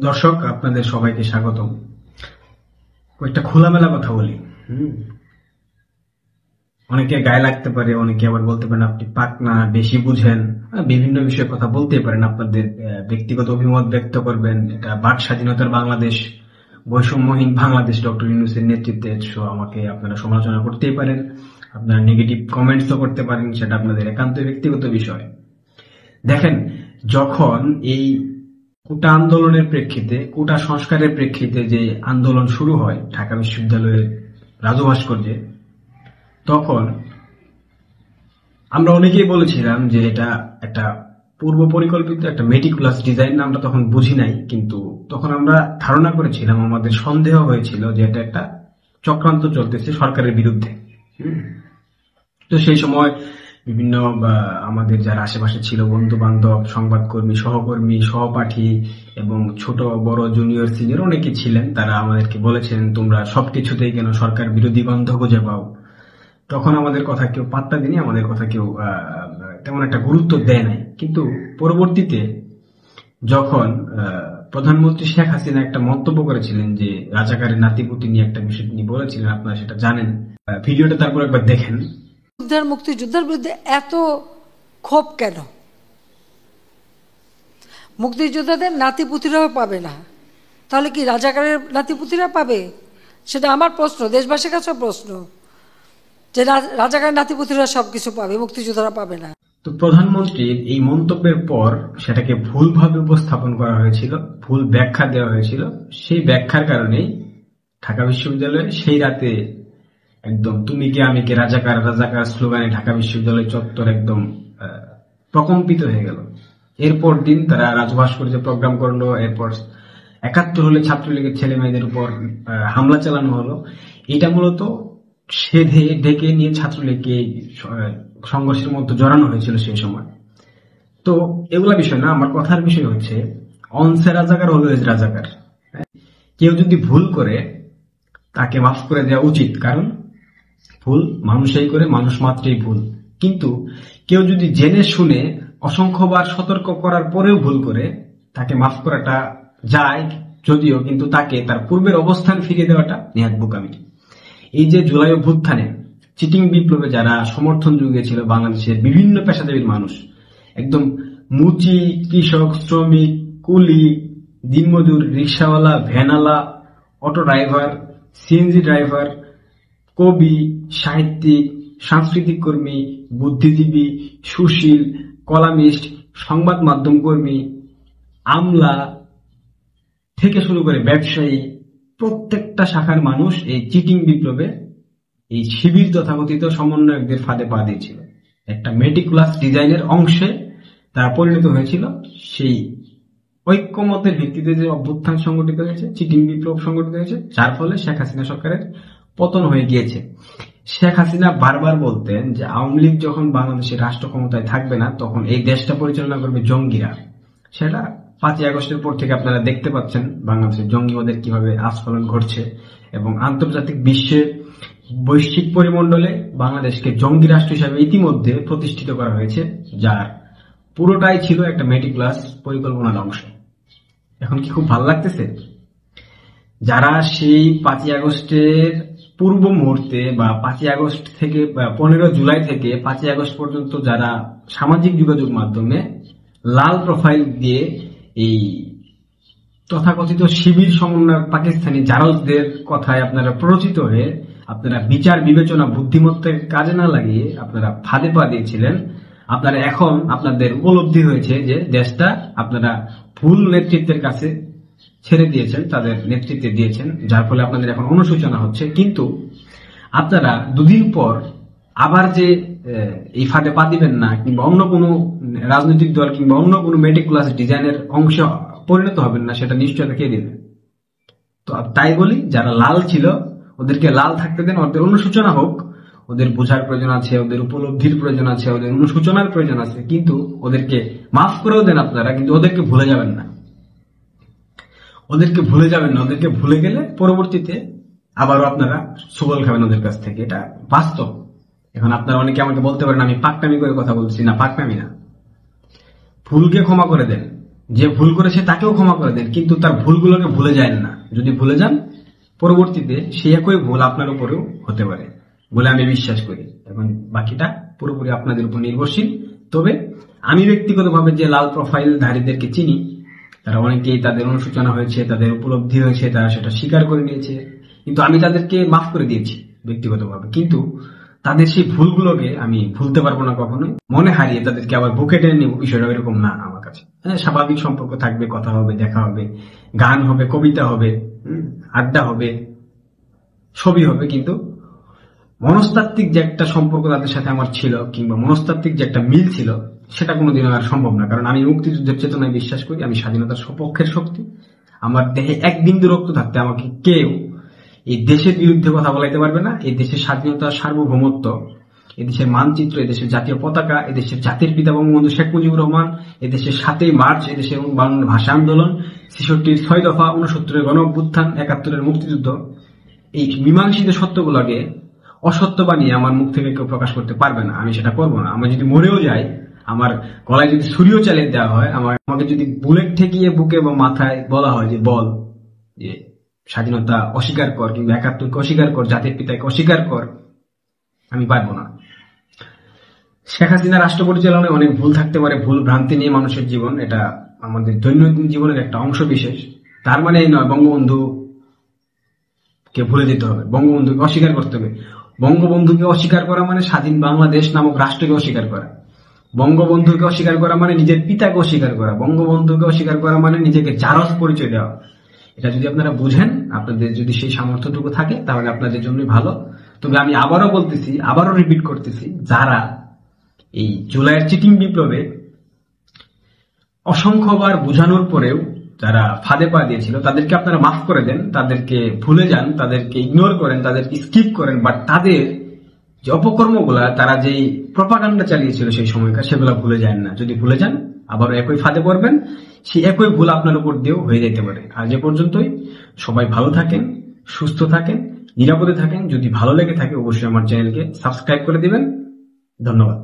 দর্শক, আপনাদের সবাইকে স্বাগতম। একটা খোলামেলা কথা বলি। অনেকে গায়ে লাগতে পারে, অনেকে আবার বলতে পারেন আপনি পাকনা, বেশি বুঝেন। বিভিন্ন বিষয়ে কথা বলতে পারেন, আপনাদের ব্যক্তিগত অভিমত ব্যক্ত করবেন। এটা বাক স্বাধীনতার বাংলাদেশ, বৈষম্যহীন বাংলাদেশ, ডক্টর ইউনূসের নেতৃত্বে। আমাকে আপনারা সমালোচনা করতেই পারেন, আপনারা নেগেটিভ কমেন্টসও করতে পারেন, সেটা আপনাদের একান্ত ব্যক্তিগত বিষয়। দেখেন, যখন এই কোটা আন্দোলনের প্রেক্ষিতে, কোটা সংস্কারের প্রেক্ষিতে যে আন্দোলন শুরু হয় ঢাকা বিশ্ববিদ্যালয়ের রাজু ভাস্কর্যে, তখন আমরা অনেকেই বলেছিলাম যে এটা একটা পূর্ব পরিকল্পিত একটা মেটিকুলাস ডিজাইন। আমরা তখন বুঝি নাই, কিন্তু তখন আমরা ধারণা করেছিলাম, আমাদের সন্দেহ হয়েছিল যে এটা একটা চক্রান্ত চলতেছে সরকারের বিরুদ্ধে। তো সেই সময় বিভিন্ন আমাদের যারা আশেপাশে ছিল, বন্ধু বান্ধব, সংবাদকর্মী, সহকর্মী, সহপাঠী এবং ছোট বড় জুনিয়র সিনিয়র অনেকে ছিলেন, তারা আমাদেরকে বলেছেন তোমরা সবকিছুতেই কেন সরকার বিরোধী গন্ধ খুঁজে পাও। তখন আমাদের কথা কেউ পাত্তা দেয়নি, আমাদের কথা কেউ তেমন একটা গুরুত্ব দেয় নাই। কিন্তু পরবর্তীতে যখন প্রধানমন্ত্রী শেখ হাসিনা একটা মন্তব্য করেছিলেন যে রাজাকারের নাতিপুতি নিয়ে একটা বিষয় তিনি বলেছিলেন, আপনারা সেটা জানেন, ভিডিওটা তারপর একবার দেখেন। মুক্তিযোদ্ধার বিরুদ্ধে এত ক্ষোভ কেন? মুক্তিযোদ্ধাদের নাতিপুতিরাও পাবে না, তাহলে কি রাজাকারের নাতিপুতিরা পাবে? সেটা আমার প্রশ্ন, দেশবাসীর কাছে প্রশ্ন, যে রাজাকারের নাতিপুতিরা সবকিছু পাবে, মুক্তিযোদ্ধারা পাবে না। তো প্রধানমন্ত্রীর এই মন্তব্যের পর সেটাকে ভুলভাবে উপস্থাপন করা হয়েছিল, ভুল ব্যাখ্যা দেওয়া হয়েছিল। সেই ব্যাখ্যার কারণেই ঢাকা বিশ্ববিদ্যালয়ে সেই রাতে একদম তুমি কে আমি কে, রাজাকার রাজাকার স্লোগানে ঢাকা বিশ্ববিদ্যালয় চত্বর একদম প্রকম্পিত হয়ে গেল। এরপর দিন তারা রাজু ভাস্কর্যে প্রোগ্রাম করলো। এরপর ৭১ হলে ছাত্রলীগের ছেলে মেয়েদের উপর হামলা চালানো হলো। এটা মূলত সেধে ডেকে নিয়ে ছাত্রলীগকে সংঘর্ষের মধ্যে জড়ানো হয়েছিল সেই সময়। তো এগুলা বিষয় না, আমার কথার বিষয় হচ্ছে অনসে রাজাকার অলওয়েজ রাজাকার। কেউ যদি ভুল করে তাকে মাফ করে দেওয়া উচিত, কারণ ভুল মানুষই করে, মানুষ মাত্রই ভুল। কিন্তু কেউ যদি জেনে শুনে অসংখ্যবার সতর্ক করার পরেও ভুল করে, তাকে মাফ করাটা যায় যদিও, কিন্তু তাকে তার পূর্বের অবস্থান ফিরিয়ে দেওয়াটা নেহাত বোকামি। এই যে জুলাই অভ্যুত্থানে চিটিং বিপ্লবে যারা সমর্থন জুগিয়েছিল বাংলাদেশের বিভিন্ন পেশাজীবীর মানুষ, একদম মুচি, কৃষক, শ্রমিক, কুলি, দিনমজুর, রিক্সাওয়ালা, ভ্যানালা, অটো ড্রাইভার, সিএনজি ড্রাইভার, কবি, সাহিত্যিক, সাংস্কৃতিক কর্মী, বুদ্ধিজীবী, সুশীল, কলামিস্ট, সংবাদ মাধ্যম কর্মী, আমলা থেকে শুরু করে ব্যবসায়ী, প্রত্যেকটা শাখার মানুষ এই চিটিং বিপ্লবে এই শিবির তথাকথিত সমন্বয়কদের ফাঁদে পা দিয়েছিল। একটা মেটিকুলাস ডিজাইনের অংশে তারা পরিণত হয়েছিল। সেই ঐক্যমতের ভিত্তিতে যে অভ্যুত্থান সংগঠিত হয়েছে, চিটিং বিপ্লব সংগঠিত হয়েছে, যার ফলে শেখ হাসিনা সরকারের পতন হয়ে গিয়েছে। শেখ হাসিনা বারবার বলতেন যে আওয়ামী লীগ যখন বাংলাদেশের রাষ্ট্র ক্ষমতায় থাকবে না, তখন এই দেশটা পরিচালনা করবে জঙ্গিরা। সেটা ৫ই আগস্টের পর থেকে আপনারা দেখতে পাচ্ছেন বাংলাদেশের জঙ্গিবাদের কিভাবে আস্ফালন ঘটছে, এবং আন্তর্জাতিক বিশ্বের বৈশ্বিক পরিমণ্ডলে বাংলাদেশকে জঙ্গি রাষ্ট্র হিসাবে ইতিমধ্যে প্রতিষ্ঠিত করা হয়েছে, যার পুরোটাই ছিল একটা মেটিকুলাস পরিকল্পনার অংশ। এখন কি খুব ভালো লাগতেছে? যারা সেই ৫ই আগস্টের পূর্ব মুহূর্তে বা ৫ই আগস্ট থেকে ১৫ জুলাই থেকে ৫ই আগস্ট পর্যন্ত যারা সামাজিক যোগাযোগ মাধ্যমে লাল প্রোফাইল দিয়ে এই তথাকথিত শিবির সমন্বয় পাকিস্তানি জারজদের কথায় আপনারা প্ররোচিত হয়ে, আপনারা বিচার বিবেচনা বুদ্ধিমত্তাকে কাজে না লাগিয়ে আপনারা ফাঁদে পা দিয়েছিলেন, আপনারা এখন আপনাদের উপলব্ধি হয়েছে যে দেশটা আপনারা ভুল নেতৃত্বের কাছে ছেড়ে দিয়েছেন, তাদের নেতৃত্বে দিয়েছেন, যার ফলে আপনাদের এখন অনুশোচনা হচ্ছে। কিন্তু আপনারা দুদিন পর আবার যে এই ফাঁদে পা দিবেন না, কিংবা অন্য কোনো রাজনৈতিক দল কিংবা অন্য কোনো মেটিকুলাস ডিজাইনের অংশ পরিণত হবেন না, সেটা নিশ্চয় দেখিয়ে দেবেন। তো তাই বলি, যারা লাল ছিল ওদেরকে লাল থাকতে দেন, ওদের অনুশোচনা হোক। ওদের বোঝার প্রয়োজন আছে, ওদের উপলব্ধির প্রয়োজন আছে, ওদের অনুশোচনার প্রয়োজন আছে, কিন্তু ওদেরকে মাফ করেও দেন আপনারা, কিন্তু ওদেরকে ভুলে যাবেন না। ওদেরকে ভুলে যাবেন না। ওদেরকে ভুলে গেলে পরবর্তীতে আবারও আপনারা সুবল খাবেন ওদের কাছ থেকে, এটা বাস্তব। এখন আপনারা অনেকে আমাকে বলতে পারেন আমি পাকনামি করে কথা বলছি, না, পাকনামি না। ভুলকে ক্ষমা করে দেন, যে ভুল করেছে তাকেও ক্ষমা করে দেন, কিন্তু তার ভুলগুলোকে ভুলে যায় না। যদি ভুলে যান, পরবর্তীতে সেই একই ভুল আপনার উপরেও হতে পারে বলে আমি বিশ্বাস করি। এবং বাকিটা পুরোপুরি আপনাদের উপর নির্ভরশীল। তবে আমি ব্যক্তিগতভাবে যে লাল প্রোফাইল ধারীদেরকে চিনি, তারা অনেকেই তাদের অনুশোচনা হয়েছে, তাদের উপলব্ধি হয়েছে, তারা সেটা স্বীকার করে নিয়েছে, কিন্তু আমি তাদেরকে মাফ করে দিয়েছি ব্যক্তিগতভাবে। কিন্তু তাদের সেই ভুলগুলোকে আমি ভুলতে পারবো না কখনোই। মনে হারিয়ে তাদেরকে আবার বুকে টেনে নেব, বিষয়টা এরকম না আমার কাছে। হ্যাঁ, স্বাভাবিক সম্পর্ক থাকবে, কথা হবে, দেখা হবে, গান হবে, কবিতা হবে, আড্ডা হবে, ছবি হবে, কিন্তু মনস্তাত্ত্বিক যে একটা সম্পর্ক তাদের সাথে আমার ছিল, কিংবা মনস্তাত্ত্বিক যে একটা মিল ছিল, সেটা কোনোদিন আর সম্ভব না। কারণ আমি মুক্তিযুদ্ধের চেতনায় বিশ্বাস করি, আমি স্বাধীনতার সপক্ষের শক্তি। আমার দেহে এক বিন্দু রক্ত থাকতে আমাকে কেউ এই দেশের বিরুদ্ধে কথা বলাইতে পারবে না। এই দেশের স্বাধীনতা, সার্বভৌমত্ব, এদেশের মানচিত্র, এদেশের জাতীয় পতাকা, এদেশের জাতির পিতা বঙ্গবন্ধু শেখ মুজিবুর রহমান, এদেশের ৭ই মার্চ, এদেশের ভাষা আন্দোলন, ৬৬-র ৬ দফা, ৬৯-এর গণ অভ্যুত্থান, ৭১-এর মুক্তিযুদ্ধ, এই মীমাংসিত সত্যগুলোকে অসত্য বানিয়ে আমার মুখ থেকে কেউ প্রকাশ করতে পারবে না। আমি সেটা করবো না। আমি যদি মরেও যাই, আমার গলায় যদি ছুরিও চালিয়ে দেওয়া হয়, আমাকে যদি বুলেট ঠেকিয়ে বুকে বা মাথায় বলা হয় যে বল যে স্বাধীনতা অস্বীকার কর, কিংবা ৭১-কে অস্বীকার কর, জাতির পিতাকে অস্বীকার কর, আমি পারবো না। শেখ হাসিনা রাষ্ট্র পরিচালনায় অনেক ভুল থাকতে পারে, ভুল ভ্রান্তি নিয়ে মানুষের জীবন, এটা আমাদের দৈনন্দিন জীবনের একটা অংশ বিশেষ। তার মানে এই নয় বঙ্গবন্ধু কে ভুলে যেতে হবে, বঙ্গবন্ধুকে অস্বীকার করতে হবে। বঙ্গবন্ধুকে অস্বীকার করা মানে স্বাধীন বাংলাদেশ নামক রাষ্ট্রকে অস্বীকার করা। বঙ্গবন্ধুকে অস্বীকার করা মানে নিজের পিতাকে অস্বীকার করা। বঙ্গবন্ধুকে অস্বীকার করা মানে নিজেকে জারজ পরিচয় দেওয়া। এটা যদি আপনারা বুঝেন, আপনাদের যদি সেই সামর্থ্যটুকু থাকে, তাহলে আপনাদের জন্যই ভালো। তবে আমি আবারও বলতেছি, আবারও রিপিট করতেছি, যারা এই জুলাইয়ের চিটিং বিপ্লবে অসংখ্যবার বোঝানোর পরেও যারা ফাঁদে পা দিয়েছিল, তাদেরকে আপনারা মাফ করে দেন, তাদেরকে ভুলে যান, তাদেরকে ইগনোর করেন, তাদেরকে স্কিপ করেন। বাট তাদের যে অপকর্মগুলা, তারা যেই প্রপাগান্ডা চালিয়েছিল সেই সময়কার, সেগুলো ভুলে যান না। যদি ভুলে যান, আবার একই ফাঁদে পড়বেন, সেই একই ভুল আপনার উপর দিয়েও হয়ে যেতে পারে। আজ এ পর্যন্তই। সবাই ভালো থাকেন, সুস্থ থাকেন, নিরাপদে থাকেন। যদি ভালো লেগে থাকে, অবশ্যই আমার চ্যানেলকে সাবস্ক্রাইব করে দিবেন। ধন্যবাদ।